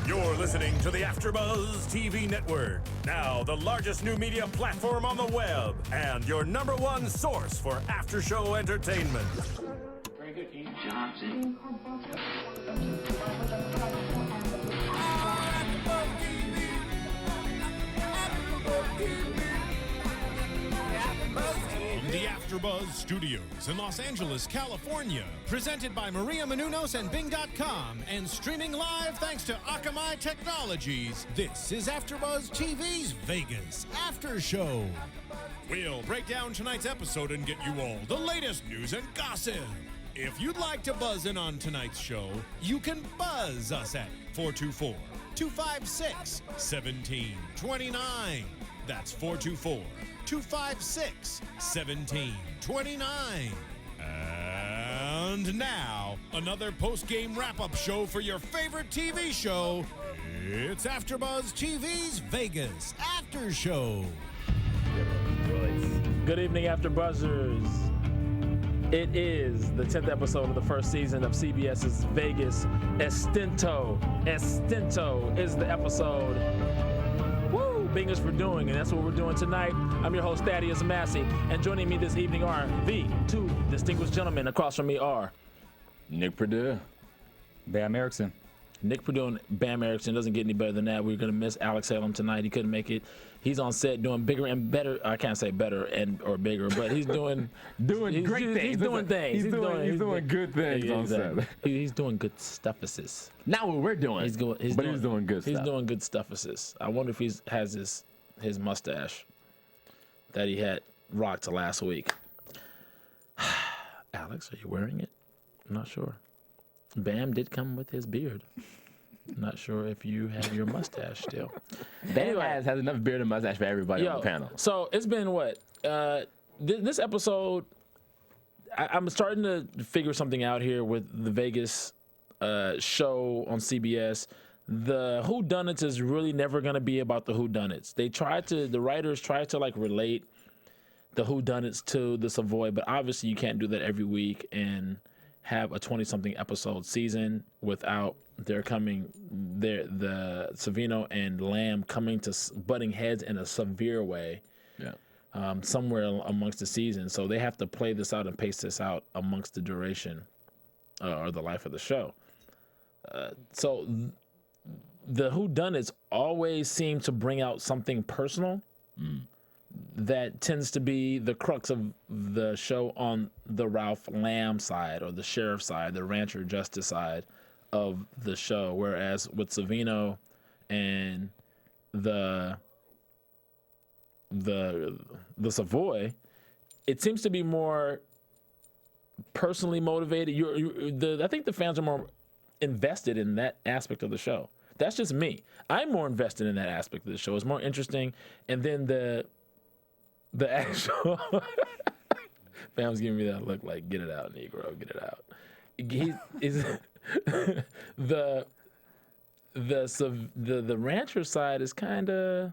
You're listening to the AFTERBUZZ TV Network, now the largest new media platform on the web, and your #1 source for after-show entertainment. Very good, King Johnson. From the AFTERBUZZ Studios in Los Angeles, California, presented by Maria Menounos and Bing.com, and streaming live thanks to Akamai Technologies, this is AFTERBUZZ TV's Vegas After Show. We'll break down tonight's episode and get you all the latest news and gossip. If you'd like to buzz in on tonight's show, you can buzz us at 424-256-1729. That's 424-256-1729. And now, another post-game wrap-up show for your favorite TV show. It's AFTERBUZZ TV's Vegas After Show. Good evening, AfterBuzzers. It is the 10th episode of the first season of CBS's Vegas Estinto. Estinto is the episode. Woo! Bingers for doing, and that's what we're doing tonight. I'm your host, Thaddeus Massey, and joining me this evening are the two distinguished gentlemen. Across from me are Nick Perdue. Bamm Ericsen. Nick Perdue and Bamm Ericsen. Doesn't get any better than that. We're going to miss Alex Salem tonight. He couldn't make it. He's on set doing bigger and better. I can't say better or bigger, but he's doing Great things. He's doing things. He's doing good things on set. He's doing good stuffuses. Not what we're doing. He's doing good stuff. He's doing good stuffuses. I wonder if he has his mustache that he had rocked last week. Alex, are you wearing it? I'm not sure. Bamm did come with his beard. Not sure if you have your mustache still. Bamm has enough beard and mustache for everybody on the panel. So it's been what? This episode, I'm starting to figure something out here with the Vegas show on CBS. The whodunits is really never going to be about the whodunits. The writers try to like relate the whodunits to the Savoy, but obviously you can't do that every week and have a 20-something episode season without the Savino and Lamb coming to butting heads in a severe way. Yeah. Somewhere amongst the season. So they have to play this out and pace this out amongst the duration or the life of the show. So the whodunits always seem to bring out something personal that tends to be the crux of the show on the Ralph Lamb side or the sheriff side, the rancher justice side of the show. Whereas with Savino and the Savoy, it seems to be more personally motivated. I think the fans are more invested in that aspect of the show. That's just me. I'm more invested in that aspect of the show. It's more interesting. And then the actual Bamm's giving me that look like, get it out, Negro, get it out. The rancher side is kind of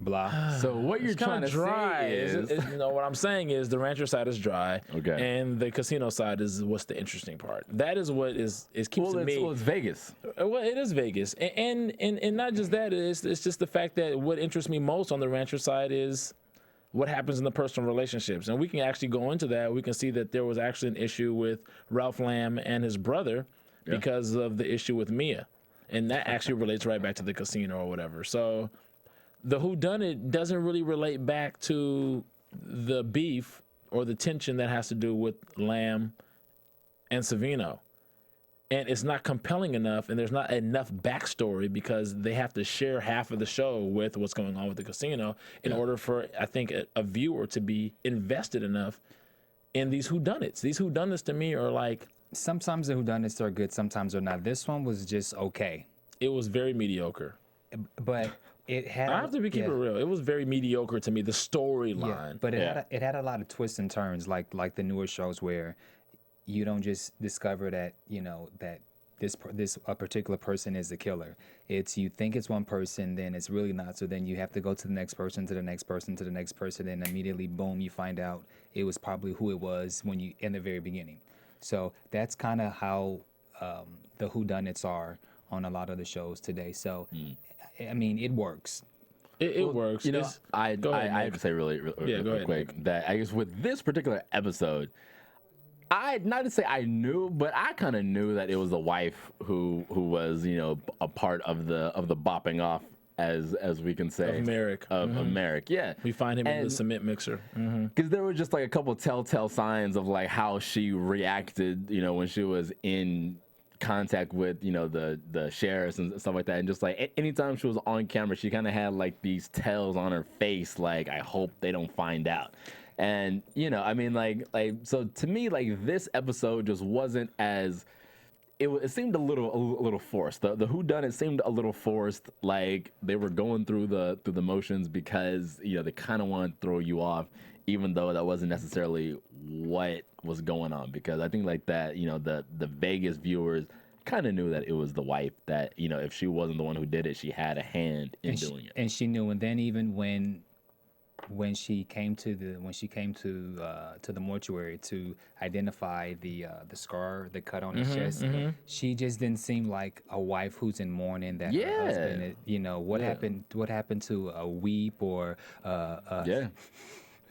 blah. So what you're trying to say is, what I'm saying is the rancher side is dry, okay, and the casino side is what's the interesting part. That is what is keeps me. Well, it's Vegas. Well, it is Vegas, and not just that. It's just the fact that what interests me most on the rancher side is what happens in the personal relationships, and we can actually go into that. We can see that there was actually an issue with Ralph Lamb and his brother because of the issue with Mia, and that actually relates right back to the casino or whatever. So the whodunit doesn't really relate back to the beef or the tension that has to do with Lamb and Savino. And it's not compelling enough, and there's not enough backstory because they have to share half of the show with what's going on with the casino in order for, I think, a viewer to be invested enough in these whodunits. These whodunits to me are like... Sometimes the whodunits are good, sometimes they're not. This one was just okay. It was very mediocre. But it had... I have to keep it real. It was very mediocre to me, the storyline. Yeah, but it had a lot of twists and turns, like the newer shows where you don't just discover that, that this a particular person is the killer. It's you think it's one person, then it's really not. So then you have to go to the next person, to the next person, to the next person, and immediately, boom, you find out it was probably who it was when you in the very beginning. So that's kind of how the whodunits are on a lot of the shows today. So, I mean, it works. It works. You know, It's- I go ahead, have Nick. to say really Yeah, go ahead, quick that I guess with this particular episode, I not to say I knew, but I kind of knew that it was the wife who was a part of the bopping off as we can say Of Merrick. of Merrick. Yeah, We find him in the And- cement mixer. because there were just like a couple telltale signs of like how she reacted, when she was in contact with the sheriffs and stuff like that, and just like anytime she was on camera, she kind of had like these tells on her face, like I hope they don't find out. And I mean, like so to me, like this episode just wasn't as it seemed a little forced. The whodunit seemed a little forced, like they were going through the motions because they kind of want to throw you off, even though that wasn't necessarily what was going on. Because I think like that, the Vegas viewers kind of knew that it was the wife, that if she wasn't the one who did it, she had a hand in doing it. And she knew. And then even when she came to the mortuary to identify the scar, the cut on his chest, she just didn't seem like a wife who's in mourning that her husband. What happened to a weep or Yeah.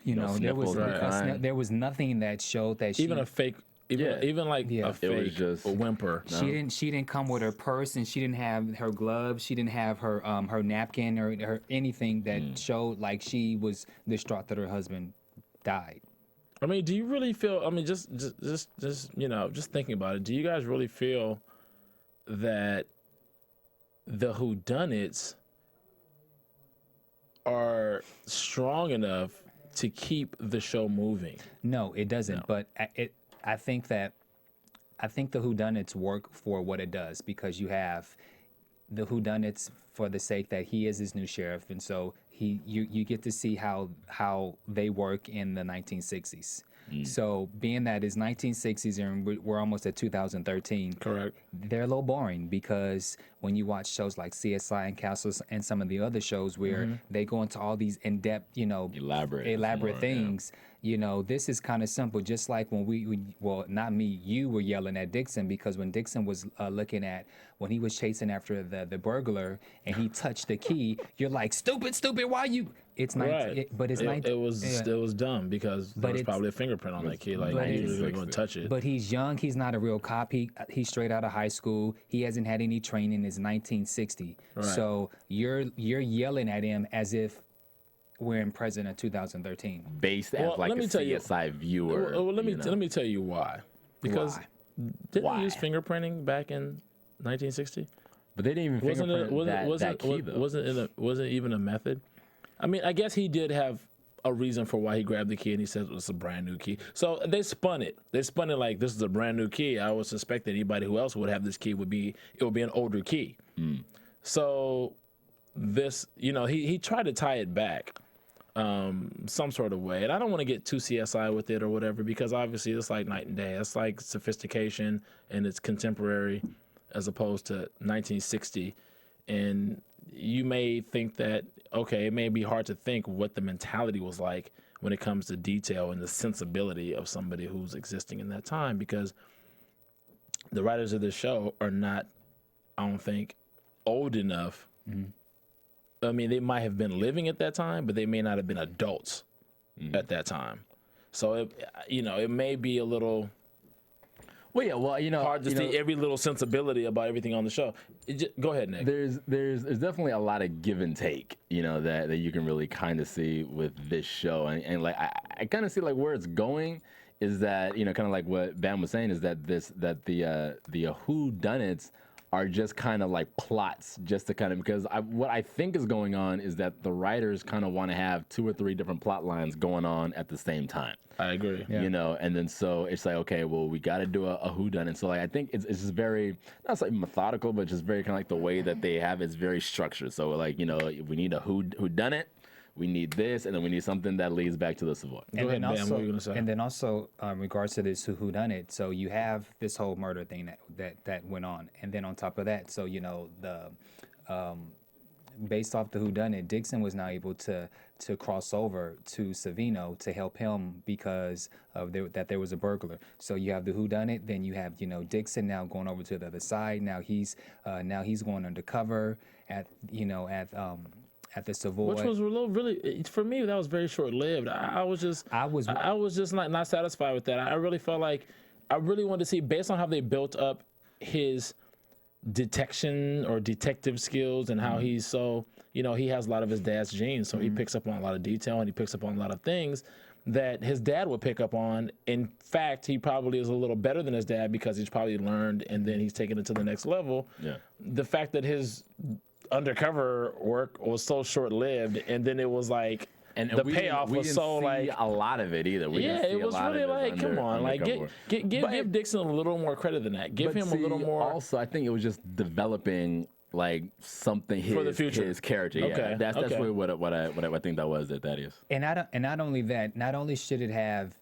there was nothing that showed that she Even a fake, even like Yeah. a It was fake just- whimper. She didn't come with her purse, and she didn't have her gloves. She didn't have her napkin or her anything that showed like she was distraught that her husband died. I mean, do you really feel? I mean, just just thinking about it. Do you guys really feel that the whodunits are strong enough to keep the show moving? No, it doesn't. But I think the whodunits work for what it does, because you have the whodunits for the sake that he is his new sheriff, and so you get to see how they work in the 1960s. So being that it's 1960s and we're almost at 2013, Correct. they're a little boring, because when you watch shows like CSI and Castles and some of the other shows where they go into all these in-depth, Elaborate more, things, this is kind of simple. Just like when well, not me, you were yelling at Dixon, because when Dixon was when he was chasing after the burglar and he touched the key, you're like, stupid, why you? It's Right. but it's it was dumb because there was it's- probably a fingerprint on that key. Like but he it's- really going to touch it. But he's young. He's not a real cop. He's straight out of high school. He hasn't had any training. It's 1960. Right. So you're yelling at him as if we're in present of 2013. Based as Well, like let a me tell you- CSI viewer. Well, let me tell you why. Because Why? didn't Why? they use fingerprinting back in 1960? But they didn't even fingerprint that key though. Wasn't even a method. I mean, I guess he did have a reason for why he grabbed the key, and he said it was a brand new key. So they spun it. They spun it like this is a brand new key. I would suspect that anybody who else would have this key would be an older key. So this, he tried to tie it back some sort of way, and I don't want to get too CSI with it or whatever, because obviously it's like night and day. It's like sophistication and it's contemporary as opposed to 1960, and you may think that, okay, it may be hard to think what the mentality was like when it comes to detail and the sensibility of somebody who's existing in that time, because the writers of this show are not, I don't think, old enough. I mean, they might have been living at that time, but they may not have been adults at that time. So, it may be a little Well, yeah, well, hard to see every little sensibility about everything on the show. Go ahead, Nick. There's definitely a lot of give and take, that you can really kind of see with this show, and like I kind of see like where it's going is that kind of like what Bamm was saying is that the whodunits are just kind of like plots, just to kind of, because what I think is going on is that the writers kind of want to have 2 or 3 different plot lines going on at the same time. I agree. And then so it's like, okay, well, we got to do a whodunit. So like I think it's just very, not like methodical, but just very kind of like the way that they have it's very structured. So like we need a whodunit, we need this, and then we need something that leads back to the Savoy. Go ahead, Bam, what were you gonna say? And then also, in regards to this whodunit, so you have this whole murder thing that went on, and then on top of that, so based off the whodunit, Dixon was now able to cross over to Savino to help him because of that there was a burglar. So you have the whodunit, then you have Dixon now going over to the other side. Now he's going undercover at the Savoy, which was really for me that was very short lived. I was just not satisfied with that. I really felt like I really wanted to see, based on how they built up his detection or detective skills and how he's so, he has a lot of his dad's genes, so he picks up on a lot of detail and he picks up on a lot of things that his dad would pick up on. In fact, he probably is a little better than his dad because he's probably learned and then he's taken it to the next level. Yeah. The fact that his undercover work was so short-lived, and then it was like, and the payoff was so like a lot of it either. It was really like, come on, like give Dixon a little more credit than that. Give him a little more. Also, I think it was just developing like something for the future. His character. Yeah, that's really what I think that was. That is. And not only that, not only should it have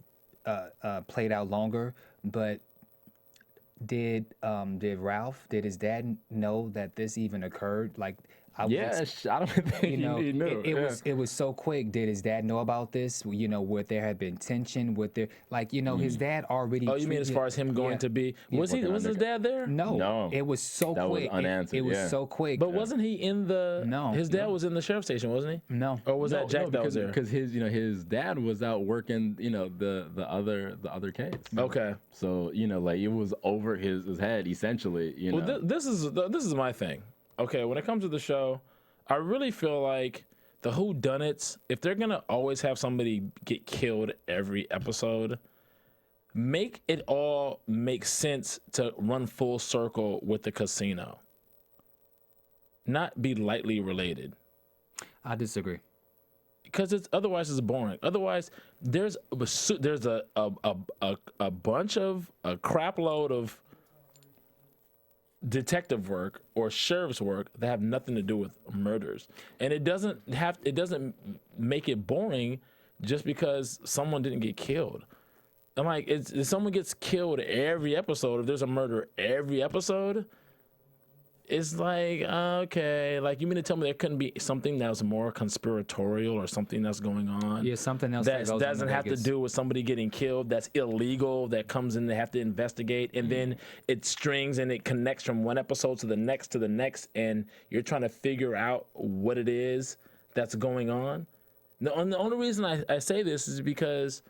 played out longer, but did his dad know that this even occurred? Like, I don't think he knew. It was so quick. Did his dad know about this? Where there had been tension with his dad already. Oh, you mean as far as him going to be? Was his dad there? No. It was so that quick. Was unanswered. It was so quick. But wasn't he in the? No. His dad was in the sheriff's station, wasn't he? No. Or was that Jack that was there? Because his dad was out working. The other case. Okay. So like it was over his head essentially. Well, this is my thing. Okay, when it comes to the show, I really feel like the whodunits, if they're gonna always have somebody get killed every episode, make it all make sense to run full circle with the casino. Not be lightly related. I disagree. Because otherwise it's boring. Otherwise, there's a bunch of a crap load of detective work or sheriff's work that have nothing to do with murders, and it doesn't make it boring just because someone didn't get killed. I'm like, if someone gets killed every episode, if there's a murder every episode, it's like, okay, like you mean to tell me there couldn't be something that was more conspiratorial or something that's going on? Yeah, something else that doesn't have to do with somebody getting killed, that's illegal, that comes in, they have to investigate, and then it strings and it connects from one episode to the next, and you're trying to figure out what it is that's going on. The only reason I say this is because,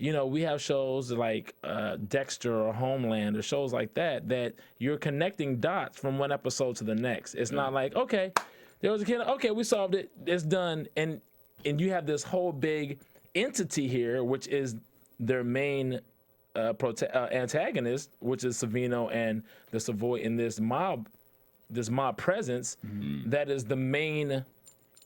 we have shows like Dexter or Homeland or shows like that you're connecting dots from one episode to the next. It's not like, okay, there was a kid, okay, we solved it, it's done. And you have this whole big entity here, which is their main antagonist, which is Savino and the Savoy in this mob presence, that is the main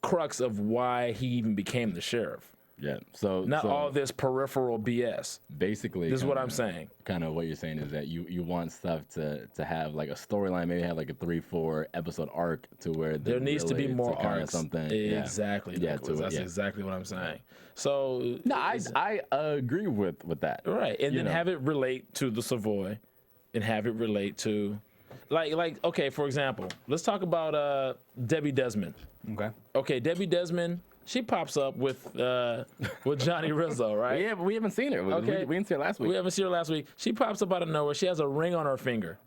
crux of why he even became the sheriff. Yeah. So not all this peripheral BS. Basically, this is what I'm saying. Kind of what you're saying is that you want stuff to have like a storyline, maybe have like a 3-4 episode arc to where there needs to be more arcs. Something. Exactly. Yeah. That's exactly what I'm saying. So no, I agree with that. Right, and then have it relate to the Savoy, and have it relate to, like okay, for example, let's talk about Debbie Desmond. Okay, Debbie Desmond. She pops up with Johnny Rizzo, right? Yeah, but we haven't seen her. Okay. We didn't see her last week. We haven't seen her last week. She pops up out of nowhere. She has a ring on her finger.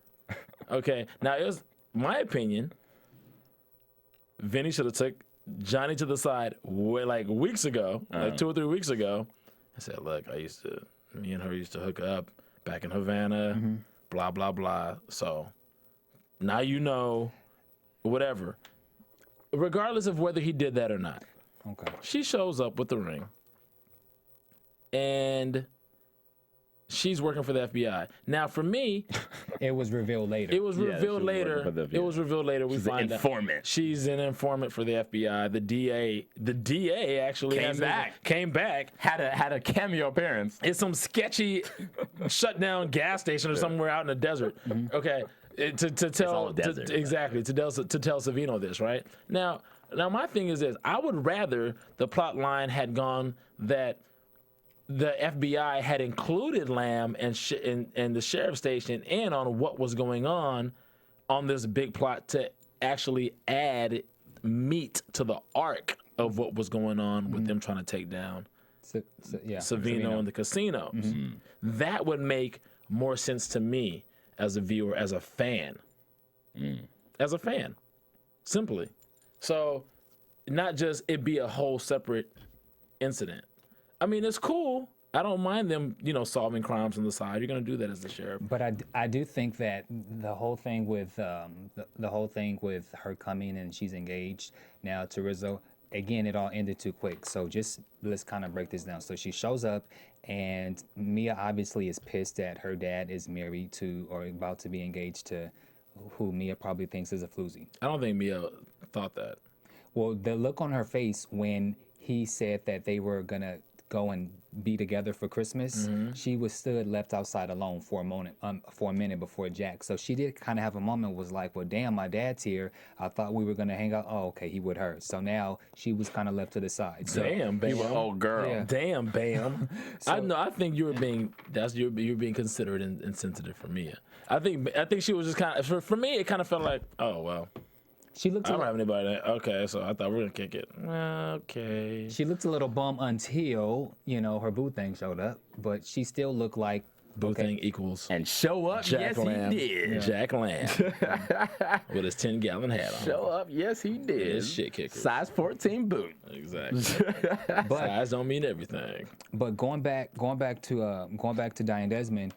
Okay. Now, it was my opinion, Vinny should have took Johnny to the side like weeks ago, like 2 or 3 weeks ago. I said, look, me and her used to hook up back in Havana, blah, blah, blah. So now you know, whatever. Regardless of whether he did that or not. Okay. She shows up with the ring, and she's working for the FBI. Now, for me, it was revealed later. It was revealed later. We find out she's an informant for the FBI. The DA actually came back. Had a cameo appearance. It's some sketchy shut down gas station or somewhere out in the desert. Okay. To tell Savino this, right? Now my thing is this: I would rather the plot line had gone that the FBI had included Lamb and the sheriff's station in on what was going on this big plot to actually add meat to the arc of what was going on with them trying to take down Savino in the casino. That would make more sense to me as a viewer, as a fan. As a fan, simply. So, not just it be a whole separate incident. I mean, it's cool. I don't mind them, solving crimes on the side. You're gonna do that as the sheriff. But I do think that the whole thing with the whole thing with her coming and she's engaged now to Rizzo. Again, it all ended too quick. So let's kind of break this down. So she shows up, and Mia obviously is pissed that her dad is married to or about to be engaged to who Mia probably thinks is a floozy. I don't think Mia thought that. Well, the look on her face when he said that they were gonna go and be together for Christmas, she was left outside alone for a minute before Jack. So she did kind of have a moment, was like, well, damn, my dad's here. I thought we were going to hang out. Oh, okay, he with her. So now she was kind of left to the side. So, damn, Bamm. Oh, girl. Yeah. Damn, Bamm. I think you're being considerate and sensitive for Mia. I think she was just kind of, for me, it kind of felt like, oh, well. She looked I don't have anybody. Okay, so I thought we were gonna kick it. Okay. She looked a little bum until, her boo thing showed up, but she still looked like Boo thing equals And show up, Jack yes, Lamb. he did. Jack Lamb with his 10-gallon hat on. Show up, yes, he did. His shit kicker. Size 14 boot. Exactly. But Size don't mean everything. But going back to Diane Desmond,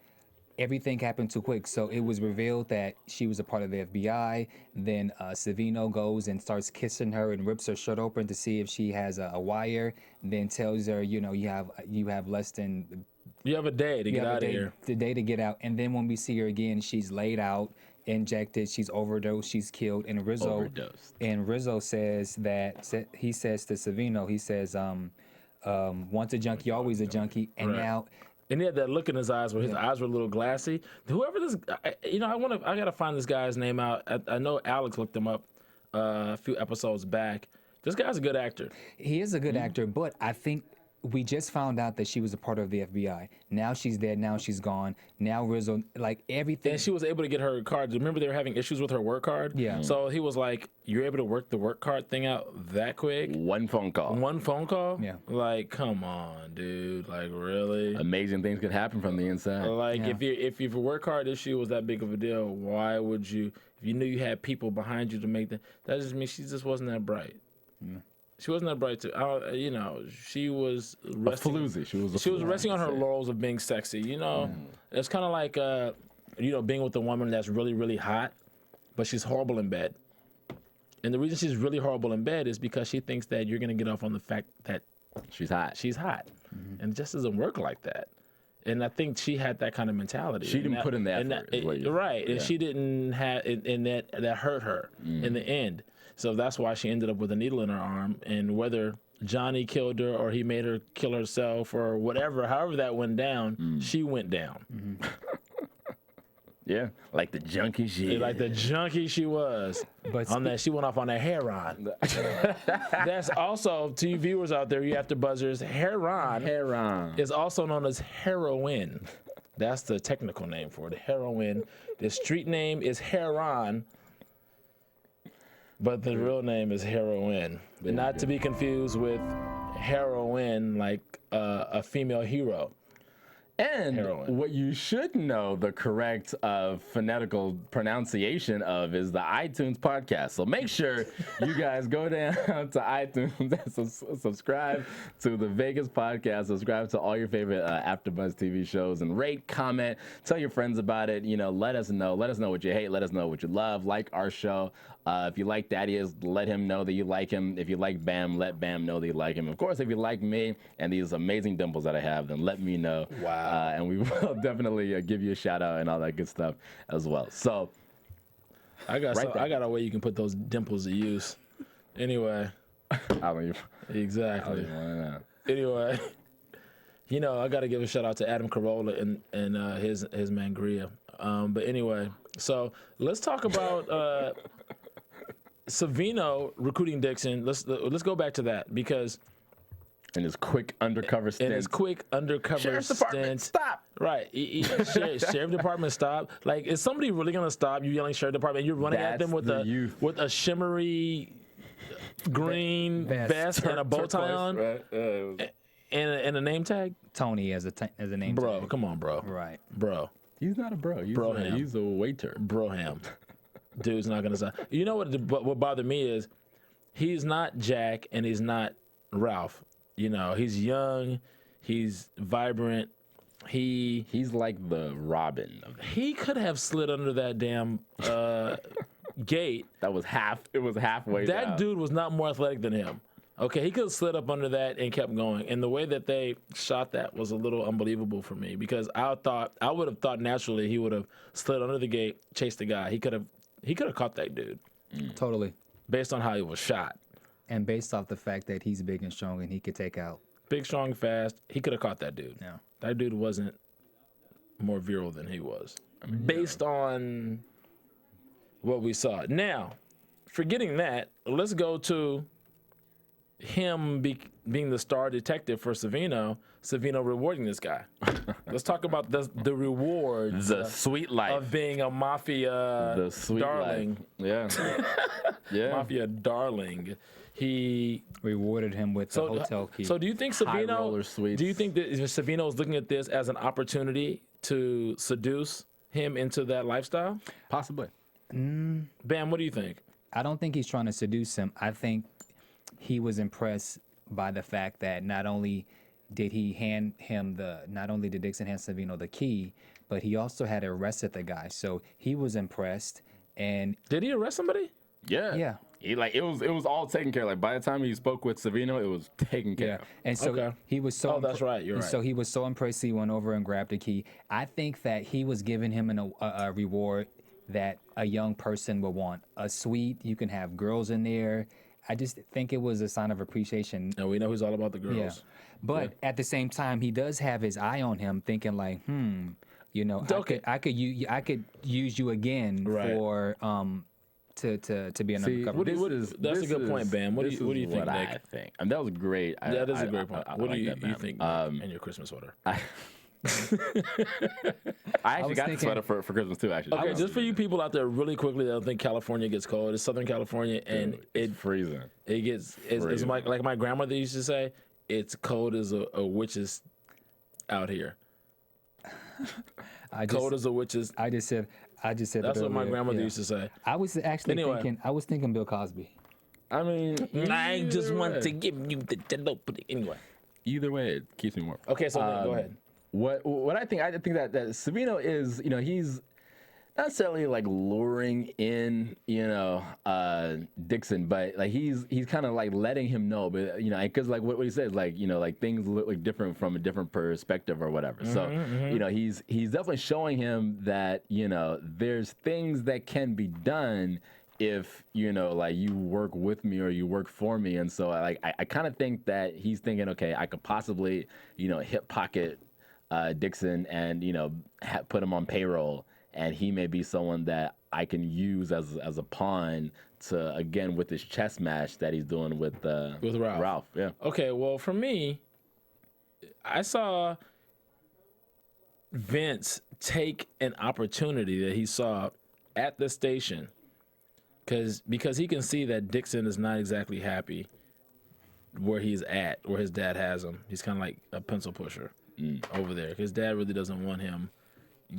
everything happened too quick. So it was revealed that she was a part of the FBI. Then Savino goes and starts kissing her and rips her shirt open to see if she has a wire. Then tells her, you have less than You have a day to get out of here. The day to get out. And then when we see her again, she's laid out, injected, she's overdosed, she's killed. And Rizzo says that he says to Savino, he says, once a junkie, always a junkie. And now. And he had that look in his eyes where his eyes were a little glassy. Whoever this, I gotta find this guy's name out. I know Alex looked him up a few episodes back. This guy's a good actor. He is a good actor, but I think we just found out that she was a part of the FBI. Now she's dead. Now she's gone. Now Rizzo, like everything. And she was able to get her card. Remember they were having issues with her work card? Yeah. So he was like, you're able to work the work card thing out that quick? One phone call. One phone call? Yeah. Like, come on, dude. Like, really? Amazing things could happen from the inside. Like, if your work card issue was that big of a deal, why would you, if you knew you had people behind you to make that just means she just wasn't that bright. She wasn't that bright too. She was resting. Floozy. She was resting on her laurels of being sexy. It's kind of like being with a woman that's really, really hot, but she's horrible in bed. And the reason she's really horrible in bed is because she thinks that you're gonna get off on the fact that she's hot. And it just doesn't work like that. And I think she had that kind of mentality. She didn't put in the effort. Right. And she didn't have, and that hurt her in the end. So that's why she ended up with a needle in her arm. And whether Johnny killed her or he made her kill herself or whatever, however that went down, she went down. Yeah, like the junkie she Like the junkie she was. But She went off on a heroin. That's also, to you viewers out there, you AfterBuzzers, heroin is also known as heroin. That's the technical name for it, heroin. The street name is heroin, but the real name is heroin. Not to be confused with heroin, like a female hero. And Heroin. what you should know the correct phonetical pronunciation of is the iTunes podcast. So make sure you guys go down to iTunes and subscribe to the Vegas podcast. Subscribe to all your favorite AfterBuzz TV shows and rate, comment, tell your friends about it. Let us know. Let us know what you hate. Let us know what you love. Like our show. If you like Thaddeus, let him know that you like him. If you like Bamm, let Bamm know that you like him. Of course, if you like me and these amazing dimples that I have, then let me know. Wow. And we will definitely give you a shout out and all that good stuff as well. So, I got a way you can put those dimples to use. Anyway. Exactly. Anyway. I got to give a shout out to Adam Carolla and his Mangria. But anyway, so let's talk about Savino recruiting Dixon. Let's go back to that because. And his quick undercover stint. Sheriff's Department, stop! Right. Sheriff Department, stop. Like, is somebody really going to stop you yelling Sheriff Department? You're running at them with a shimmery green vest and a bow tie on, Right? and a name tag. Tony as a name. Bro, tag. come on, bro. Right. Bro. He's not a bro. He's a waiter. Broham. Dude's not gonna stop. You know what bothered me is he's not Jack and he's not Ralph. You know, he's young, he's vibrant. He's like the Robin of He could have slid under that damn gate. It was halfway That down. dude was not more athletic than him. Okay, he could have slid up under that and kept going. And the way that they shot that was a little unbelievable for me because I would have thought naturally he would have slid under the gate, chased the guy. He could have caught that dude Totally. based on how he was shot. And based off the fact that he's big and strong and he could take out. Big, strong, fast. He could have caught that dude. Yeah. That dude wasn't more virile than he was, based on what we saw. Now, forgetting that, let's go to him being the star detective for Savino rewarding this guy. Let's talk about the rewards The sweet life. of being a mafia The sweet darling. life. Yeah. Yeah. Mafia darling. He Rewarded him with the hotel key. So do you think High roller suites. Do you think that Savino is looking at this as an opportunity to seduce him into that lifestyle? Possibly. Bam, what do you think? I don't think he's trying to seduce him. I think he was impressed by the fact that not only did Dixon hand Savino the key, but he also had arrested the guy. So he was impressed. And Did he arrest somebody? Yeah. Yeah. It was all taken care of. Like by the time he spoke with Savino, it was taken care of. And so Okay. he was so. Oh, that's right, you're right. So he was so impressed. He went over and grabbed the key. I think that he was giving him a reward that a young person would want. A suite. You can have girls in there. I just think it was a sign of appreciation. No, we know he's all about the girls. Yeah. But at the same time, he does have his eye on him, thinking like, you know, Okay. I could use you again Right. for to be an See, undercover. That's a good point, Bam. What do you think, what I Nick? think. And that was great. That is a great point. What do like you that, man. think Nick, in your Christmas sweater? I actually was got thinking- the sweater for Christmas too. Actually, Okay, just for you people out there, really quickly, that don't think California gets cold. It's Southern California, and it's freezing. it gets it's freezing. like my grandmother used to say, it's cold as a witch's out here. Cold as a witch's. I just said. That's it what my earlier, grandmother yeah. used to say. I was actually Anyway. thinking Bill Cosby. I mean, I just either want way. to give you the jello. Anyway. Either way, it keeps me warm. Okay, so Nick, go ahead. What I think that Savino is, you know, he's not necessarily like luring in, you know, Dixon, but like he's kind of like letting him know, but you know, because like what he says, like, you know, like things look like different from a different perspective or whatever. So you know, he's definitely showing him that, you know, there's things that can be done if, you know, like you work with me or you work for me. And so I kind of think that he's thinking, okay, I could possibly, you know, hip pocket Dixon and, you know, put him on payroll, and he may be someone that I can use as a pawn to, again, with this chess match that he's doing with Ralph. Yeah. Okay, well, for me, I saw Vince take an opportunity that he saw at the station because he can see that Dixon is not exactly happy where he's at, where his dad has him. He's kind of like a pencil pusher over there. His dad really doesn't want him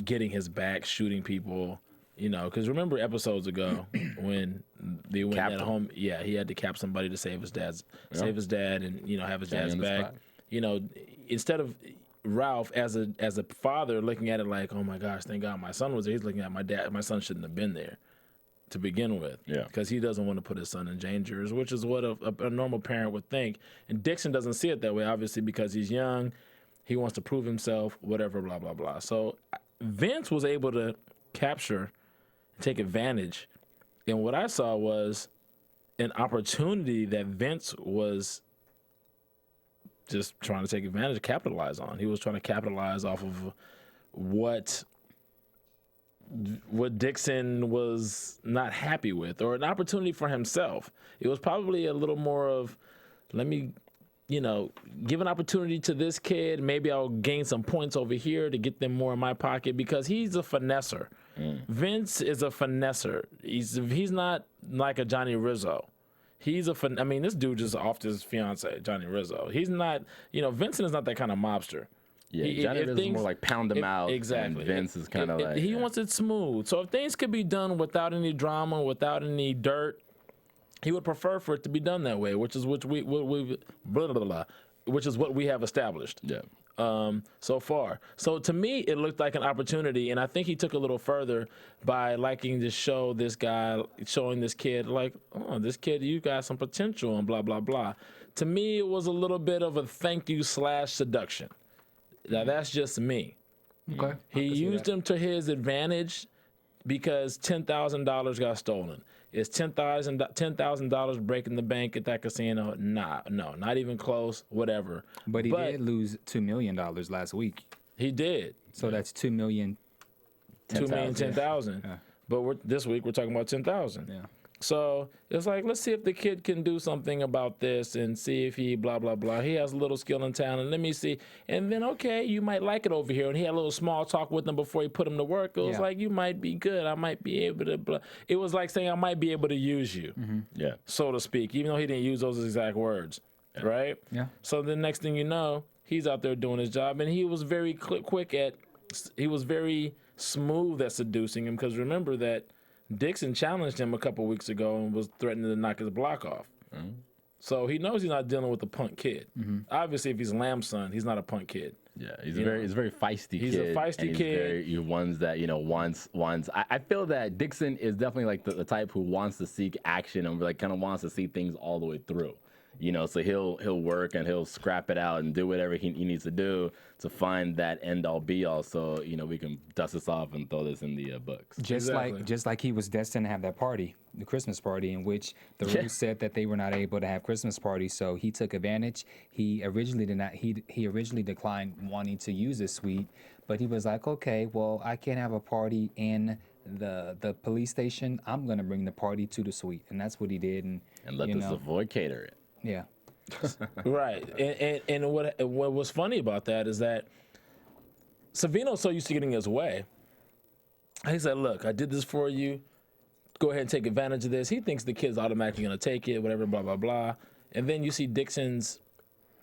getting his back, shooting people, you know, because remember episodes ago when they went at home, yeah, he had to cap somebody to save his dad and, you know, have his dad's back. spot. You know, instead of Ralph as a father looking at it like, oh my gosh, thank God my son was there, he's looking at my son shouldn't have been there to begin with. Yeah. Because he doesn't want to put his son in danger, which is what a normal parent would think. And Dixon doesn't see it that way, obviously, because he's young. He wants to prove himself, whatever, blah, blah, blah. So Vince was able to capture, take advantage. And what I saw was an opportunity that Vince was just trying to take advantage, capitalize on. He was trying to capitalize off of what Dixon was not happy with, or an opportunity for himself. It was probably a little more of, let me, you know, give an opportunity to this kid. Maybe I'll gain some points over here to get them more in my pocket, because he's a finesser. Vince is a finesser. He's not like a Johnny Rizzo. He's I mean, this dude just offed his fiance, Johnny Rizzo. He's not, Vincent is not that kind of mobster. Yeah, Johnny Rizzo's more like pound him out. Exactly. And Vince is kind of like. He wants it smooth. So if things could be done without any drama, without any dirt, he would prefer for it to be done that way, which is what we have established. Yeah. So far. So to me, it looked like an opportunity, and I think he took a little further by liking to show this guy, showing this kid, like, oh, this kid, you got some potential, and blah, blah, blah. To me, it was a little bit of a thank you / seduction. Now, that's just me. Okay. He used him to his advantage because $10,000 got stolen. Is $10,000 breaking the bank at that casino? Nah, no, not even close. Whatever. But he did lose $2 million last week. He did. So that's $2 million. $10,000. Yeah. But this week we're talking about 10,000. Yeah. So it's like, let's see if the kid can do something about this and see if he blah, blah, blah. He has a little skill and talent. Let me see. And then, okay, you might like it over here. And he had a little small talk with him before he put him to work. It was like, you might be good. I might be able to. Blah. It was like saying, I might be able to use you, Yeah. so to speak, even though he didn't use those exact words. Right? Yeah. So the next thing you know, he's out there doing his job. And he was very he was very smooth at seducing him, because remember that Dixon challenged him a couple weeks ago and was threatening to knock his block off. So he knows he's not dealing with a punk kid. Obviously, if he's Lamb's son, he's not a punk kid. Yeah, he's a very feisty kid. He's a feisty kid. He's ones that wants. I feel that Dixon is definitely like the type who wants to seek action and like kind of wants to see things all the way through. So he'll work and he'll scrap it out and do whatever he needs to do to find that end all be all. So we can dust this off and throw this in the books. Just like he was destined to have that party, the Christmas party, in which the rules said that they were not able to have Christmas parties. So he took advantage. He originally did not. He originally declined wanting to use this suite, but he was like, okay, well, I can't have a party in the police station. I'm gonna bring the party to the suite, and that's what he did. And let the Savoy cater it. Yeah. Right. And what was funny about that is that Savino's so used to getting his way. He said, look, I did this for you. Go ahead and take advantage of this. He thinks the kid's automatically going to take it, whatever, blah, blah, blah. And then you see Dixon's,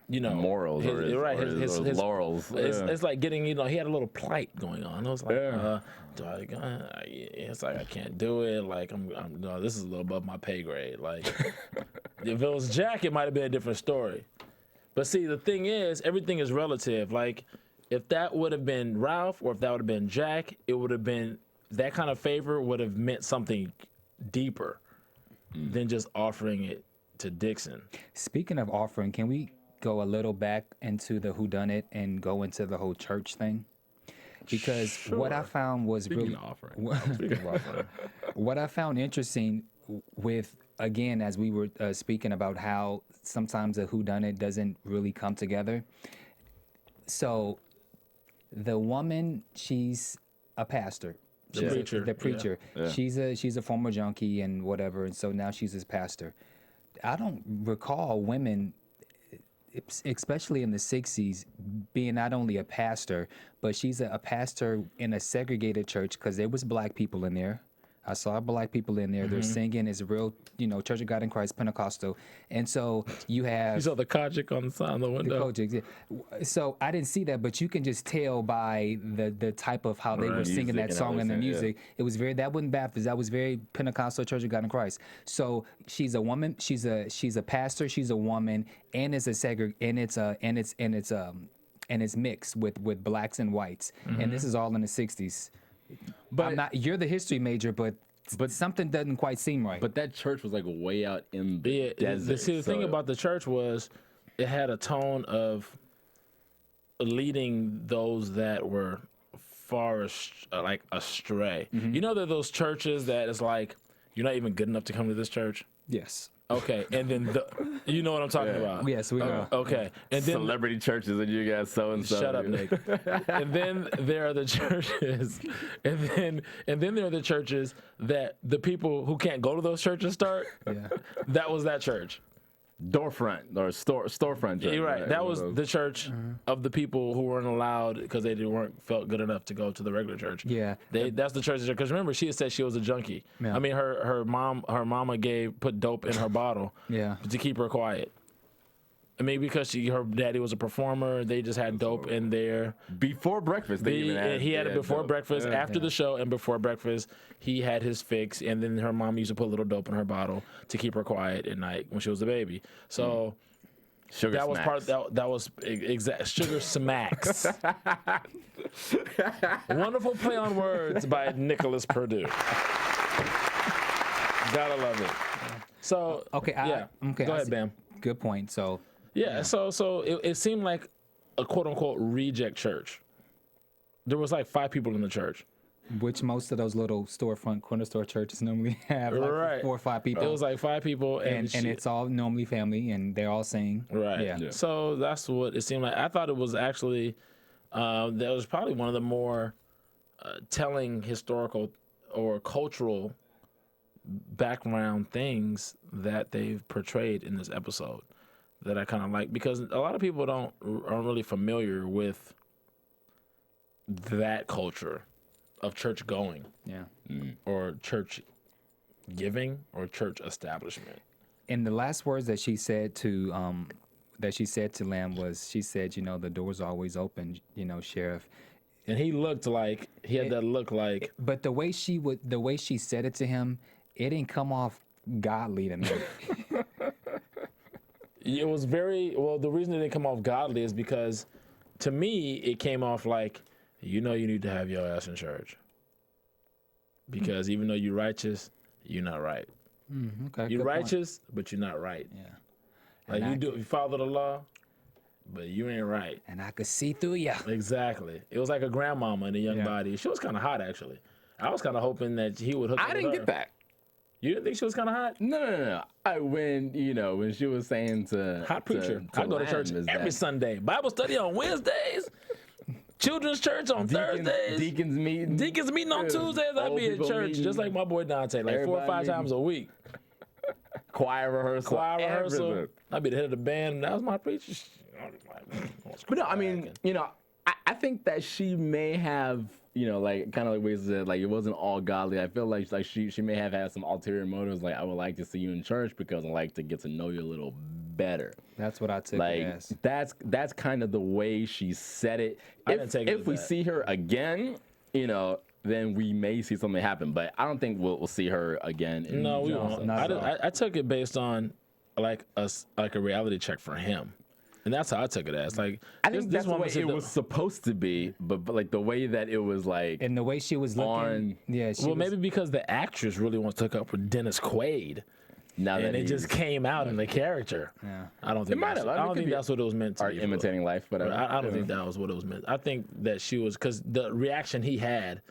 morals his laurels. It's like getting, he had a little plight going on. I was like, it's like, I can't do it. Like, no, this is a little above my pay grade. Like, if it was Jack, it might have been a different story. But see, the thing is, everything is relative. Like, if that would have been Ralph or if that would have been Jack, it would have been, that kind of favor would have meant something deeper than just offering it to Dixon. Speaking of offering, can we go a little back into the whodunit and go into the whole church thing? Because what I found was what I found interesting with, again, as we were speaking about how sometimes a whodunit doesn't really come together. So the woman, she's a pastor. The preacher. Yeah. She's a former junkie and whatever, and so now she's his pastor. I don't recall women, especially in the 60s, being not only a pastor, but she's a pastor in a segregated church, because there was black people in there. I saw black people in there. They're singing. It's a real, Church of God in Christ, Pentecostal. And so you have... You saw the Kojic on the side of the window. The Kojic, yeah. So I didn't see that, but you can just tell by the type of how they were singing that song and the music. Yeah. It was very... That wasn't Baptist. That was very Pentecostal, Church of God in Christ. So she's a woman. She's a pastor. She's a woman, and it's it's mixed with blacks and whites. And this is all in the 60s. But you're the history major, but something doesn't quite seem right. But that church was like way out in the desert. See, the thing about the church was it had a tone of leading those that were far astray. You know, there are those churches that it's like, you're not even good enough to come to this church? Yes. Okay, and then you know what I'm talking about. Yes, we know. Okay, and then celebrity churches and you guys so and so. Shut up, Nick. And then there are the churches, and then there are the churches that the people who can't go to those churches start. Yeah. That was that church. Storefront or storefront church. You're right. That was the church Mm-hmm. of the people who weren't allowed because they weren't felt good enough to go to the regular church. Yeah. That's the church. Because remember, she had said she was a junkie. Yeah. I mean, her mama put dope in her bottle. Yeah. To keep her quiet. I mean, because her daddy was a performer, they just had dope in there. before breakfast. He had it before breakfast, after the show, and before breakfast. He had his fix, and then her mom used to put a little dope in her bottle to keep her quiet at night when she was a baby. So Sugar that was smacks. that was exact sugar smacks. Wonderful play on words by Nicholas Perdue. Gotta love it. So Okay. Go ahead, Bamm. Good point. So Yeah, so it seemed like a quote unquote reject church. There was like 5 people in the church. which most of those little storefront corner store churches normally have like Right. 4 or 5 people. It was like 5 people, and it's all normally family, and they're all singing. right. Yeah. So that's what it seemed like. I thought it was actually that was probably one of the more telling historical or cultural background things that they've portrayed in this episode that I kind of like, because a lot of people aren't really familiar with that culture of church going Yeah. or church giving or church establishment. And the last words that she said to Lamb was, she said, you know, the door's always open, you know, Sheriff. And he looked like he had that look like But the way she said it to him, it didn't come off godly to me. it was very well. The reason it didn't come off godly is because to me it came off like, you know, you need to have your ass in church because even though you're righteous, you're not right. Okay. You're good point. righteous, but you're not right. Yeah. Like And you follow the law, but you ain't right. And I could see through you. Exactly. It was like a grandmama in a young Yeah. body. She was kind of hot, actually. I was kind of hoping that he would hook up I with didn't her. get that. You didn't think she was kind of hot? No. When she was saying to Hot preacher. to I go to Lamb church is every that Sunday. Bible study on Wednesdays. Children's church on Thursdays. Deacons meeting. Deacons meeting on Tuesdays. I'd Old be at people church meeting. just like my boy Dante, like 4 or 5 Everybody times a week. Choir rehearsal. Choir rehearsal. everything. I'd be the head of the band. And that was my preacher. But no, I mean, I think that she may have, like kind of like ways that like it wasn't all godly. I feel like she may have had some ulterior motives. Like, I would like to see you in church because I like to get to know you a little better. That's what I took Like it as. that's kind of the way she said it. I didn't take it If as we that. see her again, then we may see something happen. But I don't think we'll see her again. In No, we Johnson. won't. I took it based on like a reality check for him. And that's how I took it as. Like, I think that's the woman way said it was supposed to be, but like the way that it was like. And the way she was looking, On- yeah, she well, was, maybe because the actress really wants to hook up with Dennis Quaid, Now and that it just came out in the character. Yeah. I don't think might that's, have. I mean, I it don't could think be that's what it was meant to art be. imitating life, but I don't think that was what it was meant. I think that she was, because the reaction he had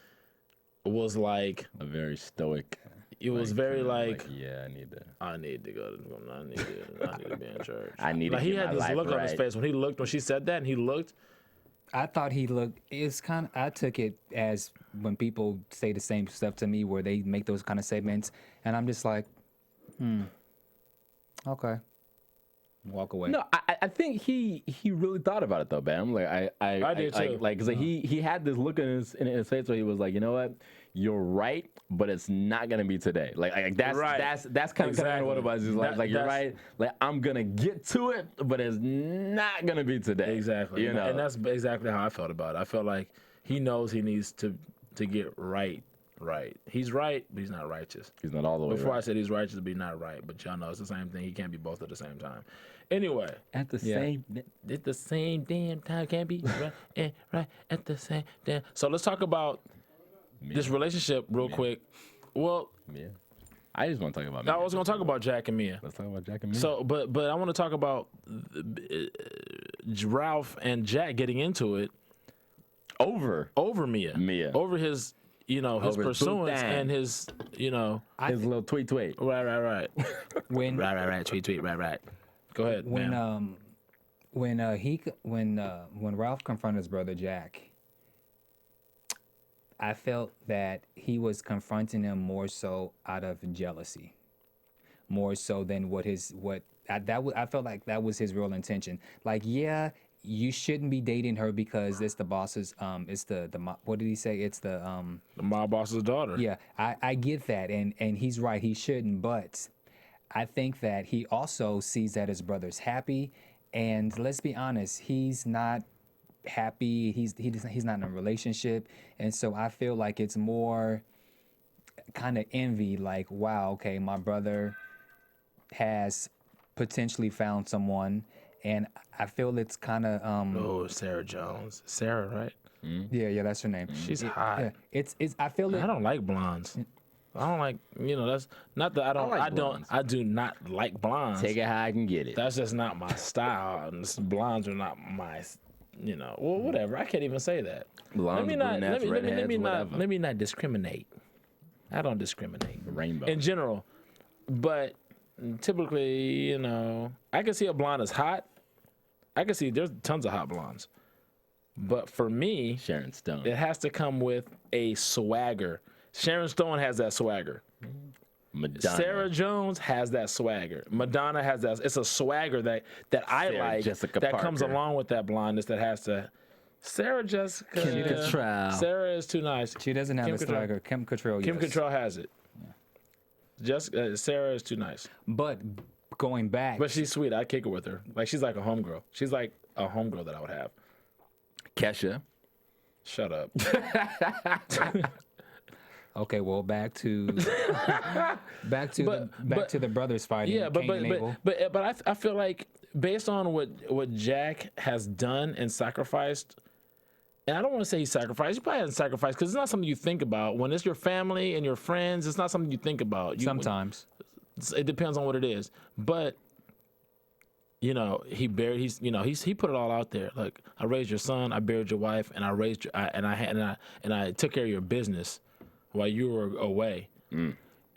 was like, a very stoic. it was very like, yeah, I need to. I need to go to, I need to be in church. I need to like he get had my this life look on his right. face when she said that, and he looked. I thought he looked. It's kind of. I took it as when people say the same stuff to me, where they make those kind of statements, and I'm just like, okay, walk away. No, I think he really thought about it though, Bam. Like I did too. Like, 'cause he had this look in his face where he was like, you know what, you're right, but it's not gonna be today. Like that's Right. that's kind of Exactly. what it was. He's like you're That's- right. Like I'm gonna get to it, but it's not gonna be today. Exactly. You know. And that's exactly how I felt about it. I felt like he knows he needs to get right. He's right, but he's not righteous. He's not all the way Before I right. said he's righteous, but he's not right. But y'all know it's the same thing. He can't be both at the same time. Anyway, At the Yeah. same. at the same damn time, can't be right and right at the same damn. So let's talk about this relationship real quick. Well, Yeah. I just want to talk about. I was going to talk about Jack and Mia. Let's talk about Jack and me. So, but I want to talk about Ralph and Jack getting into it over over Mia, over his, his Over his pursuance boot and his, his little tweet. right. When Right. Tweet. Right. Go ahead. man. when Ralph confronted his brother Jack, I felt that he was confronting him more so out of jealousy. more so than I felt like that was his real intention. Like, yeah, you shouldn't be dating her because it's the boss's it's the what did he say? It's the mob boss's daughter. Yeah, I get that, and he's right. He shouldn't, but I think that he also sees that his brother's happy, and let's be honest, he's not happy. He's not in a relationship, and so I feel like it's more kind of envy. Like, wow, okay, my brother has potentially found someone, and I feel it's kind of Oh, Sarah Jones. Sarah, right? yeah, that's her name. She's hot. Yeah, it's I feel it. I don't like blondes. I don't like, that's not that I do not like blondes. Take it how I can get it. That's just not my style. Blondes are not my, well, whatever. I can't even say that. Blondes, brunettes, redheads, let me not discriminate. I don't discriminate. Rainbow. In general. But typically, I can see a blonde is hot. I can see there's tons of hot blondes. But for me, Sharon Stone. it has to come with a swagger. Sharon Stone has that swagger. Madonna. Sarah Jones has that swagger. Madonna has that. It's a swagger that I Sarah like Jessica that comes Parker. along with that blondness that has to. Sarah Jessica. Kim Cattrall. Sarah is too nice. She doesn't have Kim the Cattrall. swagger. Kim Cattrall. Kim yes. Cattrall has it. Sarah is too nice. But going back, But she's sweet. I'd kick it with her. Like, she's like a homegirl. She's like a homegirl that I would have. Kesha. Shut up. okay, well, back to the brothers fighting. Yeah, Cain and Abel. but I feel like based on what Jack has done and sacrificed, and I don't want to say he sacrificed. He probably hasn't sacrificed because it's not something you think about. When it's your family and your friends, it's not something you think about. Sometimes It depends on what it is. But he put it all out there. Like, I raised your son, I buried your wife, and I took care of your business while you were away.